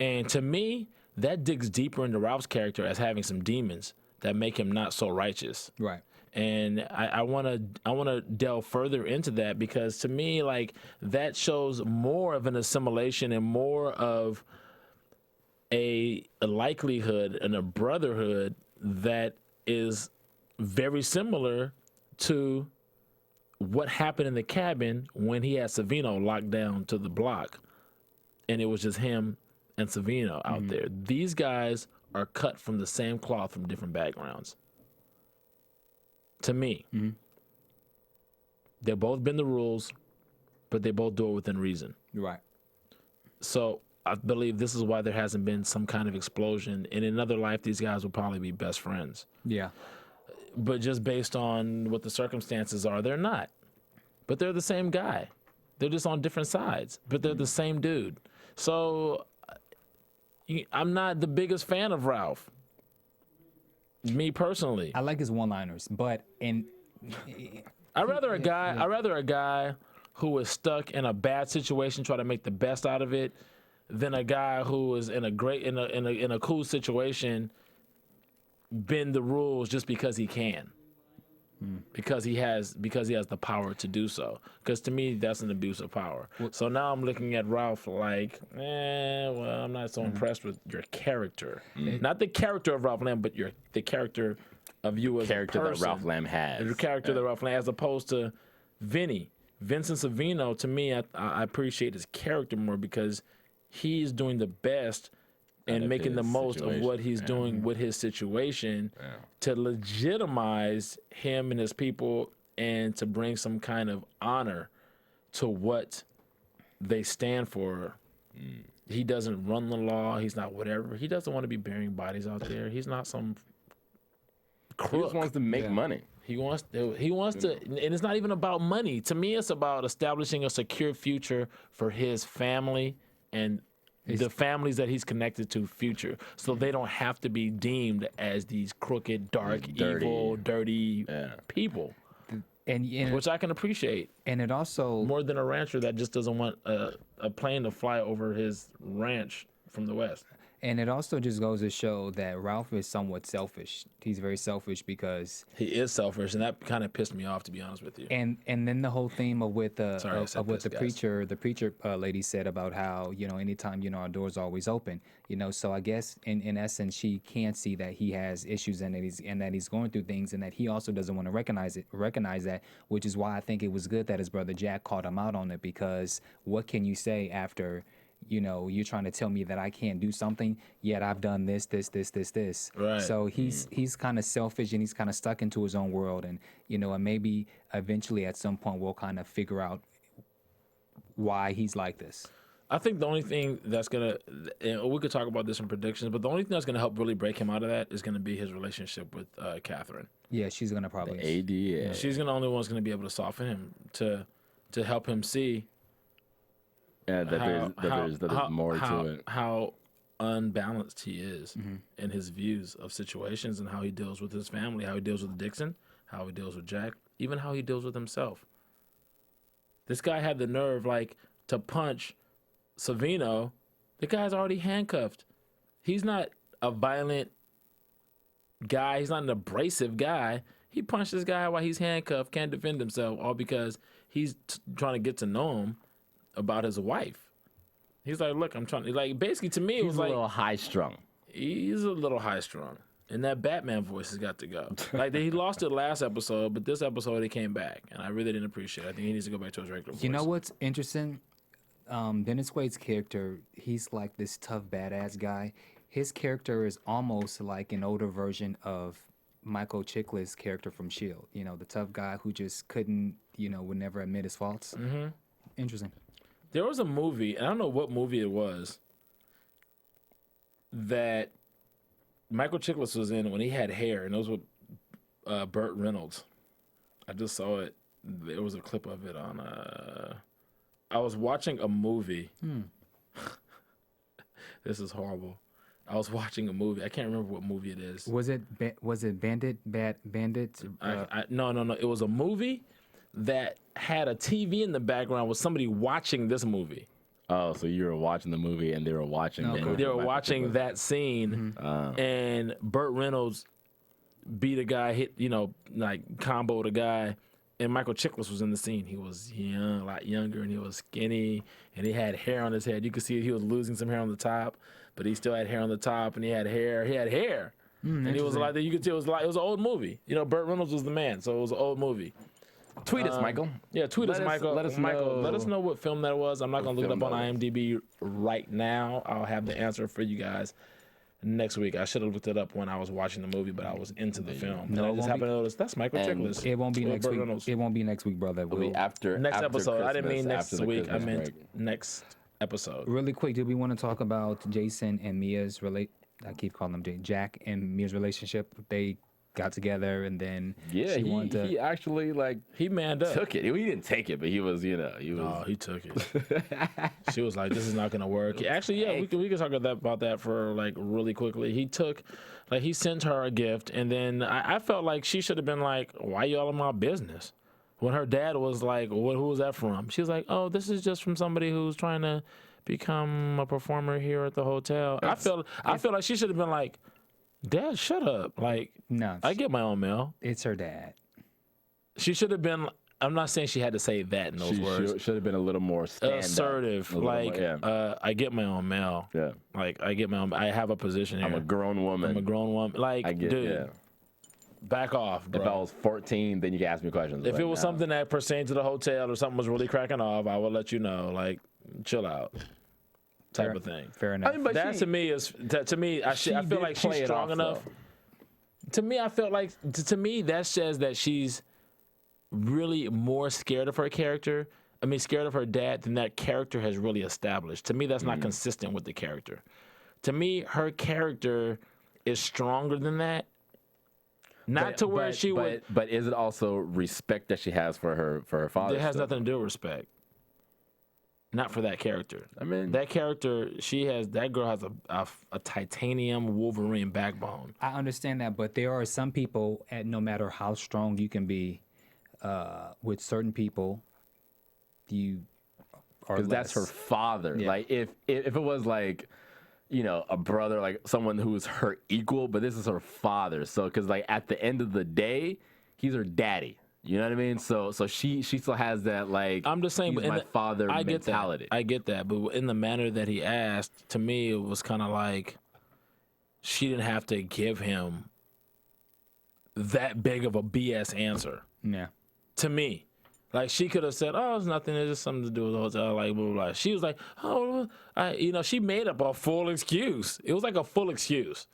And to me, that digs deeper into Ralph's character as having some demons that make him not so righteous. right. And I wanna delve further into that because to me, like, that shows more of an assimilation and more of a likelihood and a brotherhood that is very similar to what happened in the cabin when he had Savino locked down to the block, and it was just him and Savino out there. These guys are cut from the same cloth from different backgrounds. To me, they've both been the rules, but they both do it within reason. Right. So I believe this is why there hasn't been some kind of explosion. And in another life, these guys would probably be best friends. Yeah. But just based on what the circumstances are, they're not. But they're the same guy. They're just on different sides, but they're the same dude. So I'm not the biggest fan of Ralph. Me personally. I like his one-liners, but I'd rather a guy who is stuck in a bad situation try to make the best out of it than a guy who is in a cool situation bend the rules just because he can. Because he has the power to do so. Because to me, that's an abuse of power. So now I'm looking at Ralph like, well, I'm not so impressed with your character. Not the character of Ralph Lamb, but the character of you as a person. That Ralph Lamb has. The character that Ralph Lamb, as opposed to Vincent Savino. To me, I appreciate his character more because he's doing the best and making the most of what he's doing with his situation to legitimize him and his people and to bring some kind of honor to what they stand for. He doesn't run the law. He's not whatever. He doesn't want to be burying bodies out there. He's not some crook. He just wants to make money. He wants to, and it's not even about money. To me, it's about establishing a secure future for his family and the families that he's connected to future, so they don't have to be deemed as these crooked, dark, evil, dirty people. And which I can appreciate. And it also more than a rancher that just doesn't want a plane to fly over his ranch from the west. And it also just goes to show that Ralph is somewhat selfish. He's very selfish because He is selfish, and that kind of pissed me off, to be honest with you. and then the whole theme of what the Sorry, I said of what pissed, the guys. preacher lady said about how, you know, anytime, you know, our door's always open, you know. So I guess in essence she can't see that he has issues and that he's going through things, and that he also doesn't want to recognize that, which is why I think it was good that his brother Jack called him out on it, because what can you say after, you know, you're trying to tell me that I can't do something, yet I've done this. Right. So he's kind of selfish, and he's kind of stuck into his own world, and, you know, and maybe eventually at some point we'll kind of figure out why he's like this. I think the only thing that's gonna, and we could talk about this in predictions, but the only thing that's gonna help really break him out of that is gonna be his relationship with Catherine. Yeah, she's gonna probably ADA. She's the only one that's gonna be able to soften him to help him see Yeah, that there's more to it. How unbalanced he is in his views of situations, and how he deals with his family, how he deals with Dixon, how he deals with Jack, even how he deals with himself. This guy had the nerve, like, to punch Savino. The guy's already handcuffed. He's not a violent guy. He's not an abrasive guy. He punched this guy while he's handcuffed, can't defend himself, all because he's trying to get to know him about his wife. He's like, look, I'm trying to, like, basically to me, it was He's a like, little high strung. he's a little high strung. And that Batman voice has got to go. Like, he lost it last episode, but this episode he came back, and I really didn't appreciate it. I think he needs to go back to his regular voice. You know what's interesting? Dennis Quaid's character, he's like this tough badass guy. His character is almost like an older version of Michael Chiklis' character from S.H.I.E.L.D. You know, the tough guy who just couldn't, you know, would never admit his faults. Mm-hmm. Interesting. There was a movie, and I don't know what movie it was, that Michael Chiklis was in when he had hair, and it was with Burt Reynolds. I just saw it. There was a clip of it on. I was watching a movie. This is horrible. I was watching a movie. I can't remember what movie it is. Was it Bandit? No. It was a movie that had a TV in the background with somebody watching this movie. Oh, so you were watching the movie and they were watching. They were watching that scene, and Burt Reynolds beat a guy, hit, you know, like comboed a guy, and Michael Chiklis was in the scene. He was young, a lot younger, and he was skinny, and he had hair on his head. You could see he was losing some hair on the top, but he still had hair on the top, and he had hair. He had hair, and he was like, you could tell it was an old movie. You know, Burt Reynolds was the man, so it was an old movie. Tweet us, Michael. Yeah, tweet us, Michael. Let us Michael, know. let us know what film that was. I'm not going to look it up film on that IMDb right now. I'll have the answer for you guys next week. I should have looked it up when I was watching the movie, but I was into the film. No, And I it just won't happened to notice that's Michael And Chiklis. It won't be with next Burt week. Reynolds. It won't be next week, brother. It'll be after Next after episode. I didn't mean Christmas, next after the week. I Christmas meant break. next episode. Really quick, do we want to talk about Jason and Mia's I keep calling them Jack and Mia's relationship. They got together, and then Yeah, she wanted to. he actually like He manned up. took it. He didn't take it, but he was, you know, he was. Oh, he took it. She was like, "This is not gonna work." Actually, yeah, we can talk about that for like really quickly. He sent her a gift, and then I felt like she should have been like, "Why you all in my business?" When her dad was like, "Who was that from?" She was like, "Oh, this is just from somebody who's trying to become a performer here at the hotel." I feel like she should have been like, "Dad, shut up!" Like, No, I get my own mail. it's her dad. She should have been. I'm not saying she had to say that in those words. should have been a little more stand up. Assertive, A little like more, yeah. I get my own mail. Yeah. Like I get my own. I have a position here. I'm a grown woman. I'm a grown woman. Like, I get, dude, yeah. back off, bro. If I was 14, then you can ask me questions. If but it was no. something that pertained to the hotel or something was really cracking off, I would let you know. Like, chill out, type of thing. Fair enough. I mean, but That to me is I feel did like play she's it strong off, enough. though. To me, I felt like to me that says that she's really more scared of her character. I mean, scared of her dad than that character has really established. To me, that's not consistent with the character. To me, her character is stronger than that. Not to where she would. But is it also respect that she has for her father? It has still? nothing to do with respect. Not for that character. I mean, That character, that girl has a titanium Wolverine backbone. I understand that, but there are some people, and no matter how strong you can be, with certain people, you are because that's her less. father. Yeah. Like if it was like, you know, a brother, like someone who's her equal, but this is her father. So, because like at the end of the day, he's her daddy. You know what I mean? So she still has that, like, I'm just saying, he's my father mentality. I get that, but in the manner that he asked, to me, it was kind of like she didn't have to give him that big of a BS answer. Yeah. To me, like, she could have said, "Oh, it's nothing. It's just something to do with the hotel." Like, blah, blah, blah. She was like, "Oh, she made up a full excuse. It was like a full excuse,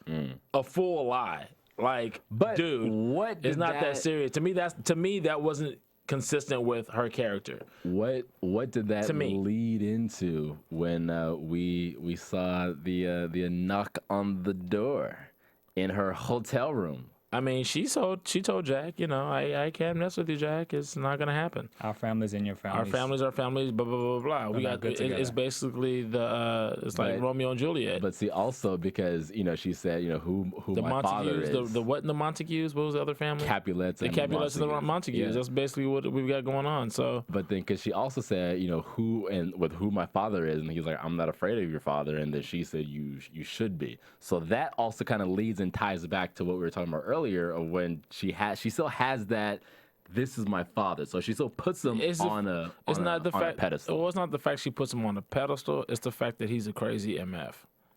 a full lie." Like, But dude, what it's not that serious. To me, that wasn't consistent with her character. What did that lead into when we saw the knock on the door in her hotel room? I mean, she told Jack, I can't mess with you, Jack. It's not gonna happen. Our families and your families. Our families are families. Blah blah blah blah. It's basically it's like Romeo and Juliet. But see, also because she said who the my father is. The what in the Montagues? What was the other family? Capulets. The Capulets and the Montagues. Yeah. That's basically what we've got going on. So. But then, because she also said who and with who my father is, and he's like, I'm not afraid of your father, and then she said you should be. So that also kind of leads and ties back to what we were talking about earlier, of when she still has that, this is my father, so she still puts him on a pedestal. Well, it's not the fact she puts him on a pedestal, it's the fact that he's a crazy MF.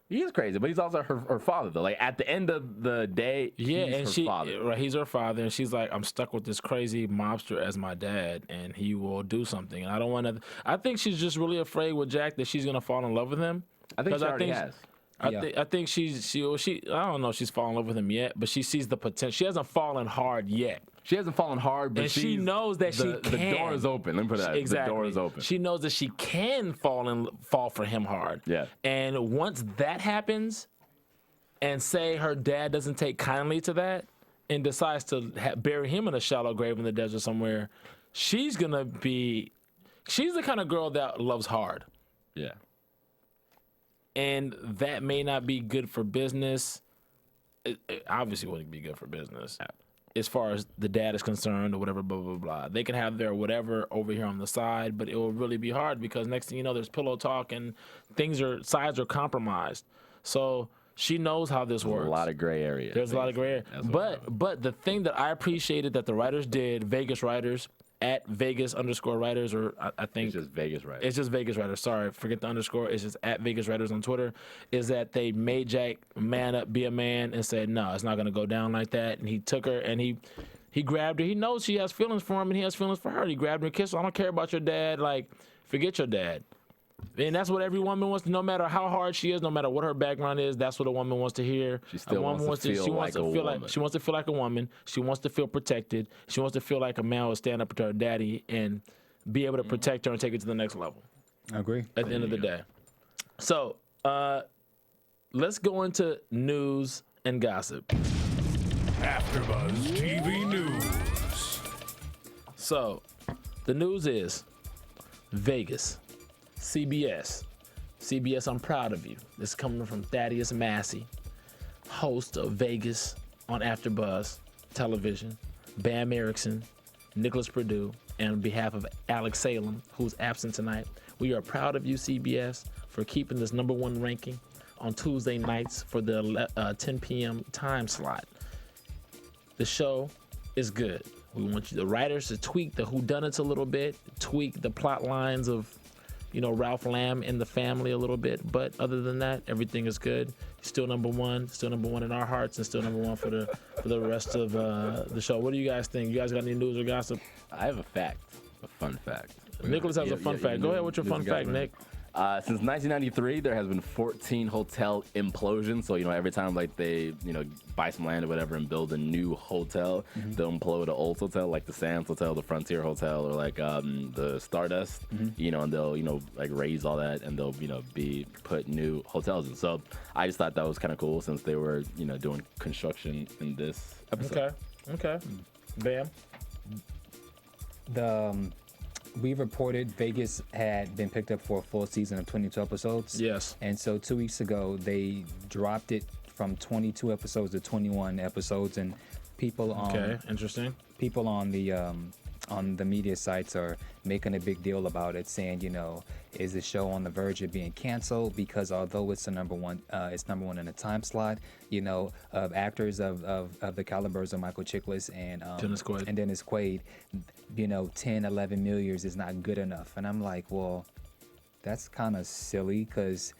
He is crazy, but he's also her father, though. Like, at the end of the day, he's her father. Right, he's her father, and she's like, I'm stuck with this crazy mobster as my dad, and he will do something. And I don't want to. I think she's just really afraid with Jack that she's gonna fall in love with him. I think she already has. I think she I don't know if she's fallen in love with him yet, but she sees the potential. She hasn't fallen hard yet. She hasn't fallen hard, but she knows that she can. The door is open. Let me put that. Exactly. The door is open. She knows that she can fall for him hard. Yeah. And once that happens, and say her dad doesn't take kindly to that and decides to bury him in a shallow grave in the desert somewhere, she's the kind of girl that loves hard. Yeah. And that may not be good for business. It obviously wouldn't be good for business as far as the dad is concerned or whatever, blah, blah, blah. They can have their whatever over here on the side, but it will really be hard because next thing you know, there's pillow talk and sides are compromised. So she knows how this works. There's a lot of gray area. There's a lot of gray area. But the thing that I appreciated that the writers did, Vegas writers, at Vegas_writers, or I think it's just Vegas writers. It's just Vegas writers. Sorry, forget the underscore. It's just at Vegas writers on Twitter. Is that they made Jack man up, be a man, and said, no, it's not gonna go down like that. And he took her and he grabbed her. He knows she has feelings for him and he has feelings for her. He grabbed her and kissed her. I don't care about your dad. Like, forget your dad. And that's what every woman wants. No matter how hard she is, no matter what her background is, that's what a woman wants to hear. She still wants to feel like a woman. She wants to feel like a woman. She wants to feel protected. She wants to feel like a man will stand up to her daddy and be able to protect her and take it to the next level. I agree. At the end of the day. So let's go into news and gossip. AfterBuzz TV News. So the news is Vegas. CBS, I'm proud of you. This is coming from Thaddeus Massey, host of Vegas on AfterBuzz Television, Bamm Ericsen, Nicholas Perdue, and on behalf of Alex Salem, who's absent tonight, we are proud of you, CBS, for keeping this #1 ranking on Tuesday nights for the 10 p.m. time slot. The show is good. We want the writers to tweak the whodunits a little bit, tweak the plot lines of Ralph Lamb and the family a little bit, but other than that, everything is good. He's still #1, still #1 in our hearts, and still #1 for the rest of the show. What do you guys think? You guys got any news or gossip? I have a fun fact. Nicholas has a fun fact. Go ahead with your fun fact, Nick. Since 1993, there has been 14 hotel implosions. So, every time like they, buy some land or whatever and build a new hotel, they'll implode an old hotel, like the Sands Hotel, the Frontier Hotel, or like the Stardust, and they'll, like raise all that and they'll, be put new hotels in. So I just thought that was kind of cool since they were, doing construction in this episode. Okay. Bam. We reported Vegas had been picked up for a full season of 22 episodes. Yes. And so 2 weeks ago, they dropped it from 22 episodes to 21 episodes, and people on interesting. People on the on the media sites are making a big deal about it, saying, is the show on the verge of being canceled? Because although it's number one in the time slot, of actors of the calibers of Michael Chiklis and Dennis Quaid, 10, 11 million is not good enough. And I'm like, well, that's kind of silly, because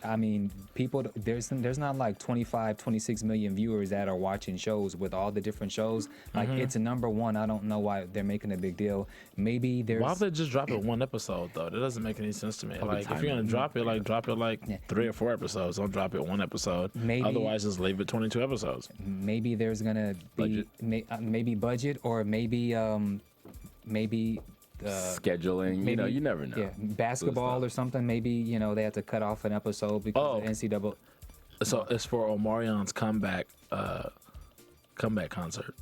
I mean, people, there's not like 25, 26 million viewers that are watching shows with all the different shows. Like, it's a number one. I don't know why they're making a big deal. Maybe there's... Why would they just drop it one episode, though? That doesn't make any sense to me. Like, if you're going to drop it, drop it 3 or 4 episodes. Don't drop it one episode. Otherwise, just leave it 22 episodes. Maybe there's going to be... maybe budget, or maybe... scheduling, you never know. Yeah, basketball or something. Maybe they had to cut off an episode because of NCAA. So it's for Omarion's comeback concert.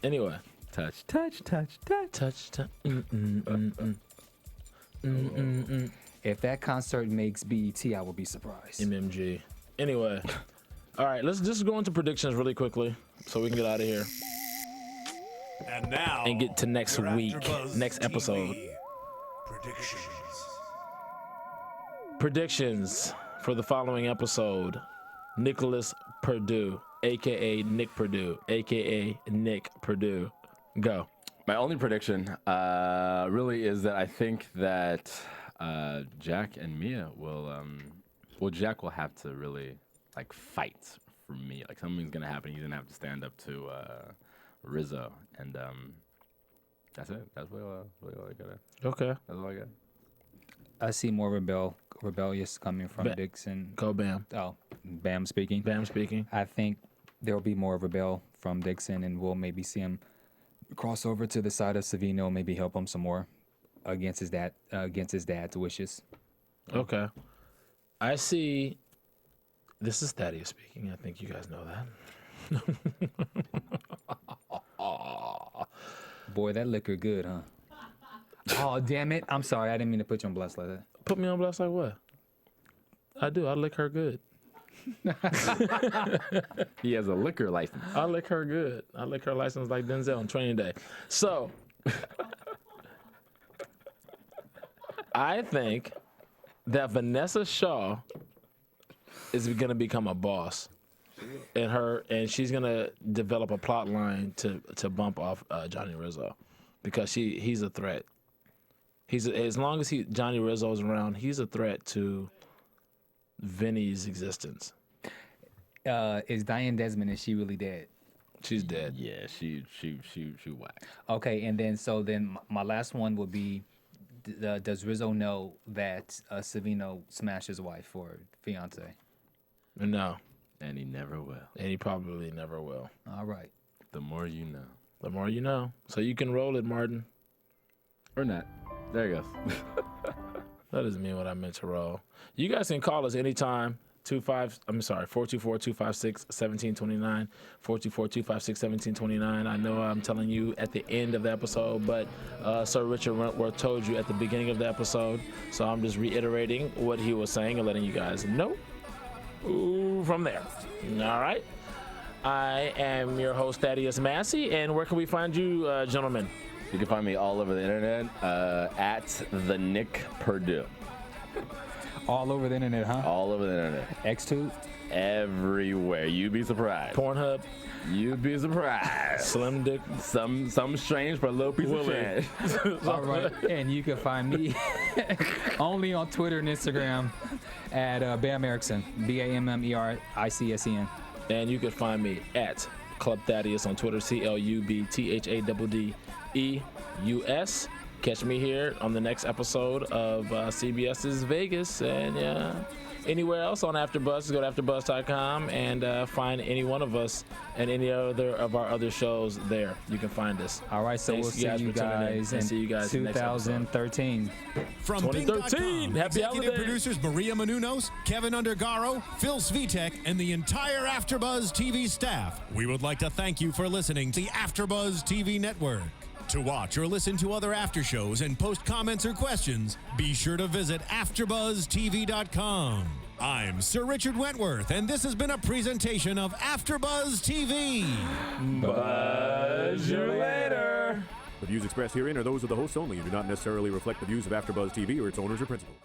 Anyway, touch. If that concert makes BET, I will be surprised. MMG. Anyway, all right, let's just go into predictions really quickly so we can get out of here. And now, and get to next week, next episode. Predictions for the following episode. Nicholas Perdue, aka Nick Perdue, aka Nick Perdue. Go. My only prediction really is that I think that Jack and Mia will Jack will have to really fight for Mia. Something's gonna happen. He's gonna have to stand up to Rizzo, and that's it. That's what I got. Okay. That's all I got. I see more rebellious coming from Dixon. Go Bamm. Oh, Bamm speaking. Bamm speaking. I think there will be more rebel from Dixon, and we'll maybe see him cross over to the side of Savino, maybe help him some more against his dad's wishes. Okay. I see. This is Thaddeus speaking. I think you guys know that. Boy, that liquor good, huh? Oh, damn it. I'm sorry. I didn't mean to put you on blast like that. Put me on blast like what? I do. I lick her good. He has a liquor license. I lick her good. I lick her license like Denzel on training day. So, I think that Vanessa Shaw is going to become a boss. And she's gonna develop a plot line to bump off Johnny Rizzo, because he's a threat. As long as Johnny Rizzo's around, he's a threat to Vinny's existence. Is Diane Desmond, is she really dead? She's dead. Yeah, she whacked. Okay, and then my last one would be, does Rizzo know that Savino smashed his wife or fiance? No. And he never will. And he probably never will. All right. The more you know. The more you know. So you can roll it, Martin. Or not. There he goes. That doesn't mean what I meant to roll. You guys can call us anytime. 424-256-1729. 424-256-1729. I know I'm telling you at the end of the episode, but Sir Richard Wentworth told you at the beginning of the episode. So I'm just reiterating what he was saying and letting you guys know. Ooh, from there. All right. I am your host, Thaddeus Massey, and where can we find you, gentlemen? You can find me all over the internet at the Nick Perdue. All over the internet, huh? All over the internet. Xtube? Everywhere. You'd be surprised. Pornhub? You'd be surprised. Slim Dick? Some strange for a little piece of change. All right. And you can find me only on Twitter and Instagram at Bamm Ericsen. BAMMERICSEN. And you can find me at Club Thaddeus on Twitter, CLUBTHADDEUS. Catch me here on the next episode of CBS's Vegas. And anywhere else on AfterBuzz, go to AfterBuzz.com and find any one of us and any other of our other shows there. You can find us. All right, so we'll see you guys in 2013. From 2013. Happy executive holidays. producers Maria Menounos, Kevin Undergaro, Phil Svitek, and the entire AfterBuzz TV staff, we would like to thank you for listening to the AfterBuzz TV Network. To watch or listen to other after shows and post comments or questions, be sure to visit AfterBuzzTV.com. I'm Sir Richard Wentworth, and this has been a presentation of AfterBuzz TV. Buzz you later. The views expressed herein are those of the hosts only and do not necessarily reflect the views of AfterBuzz TV or its owners or principals.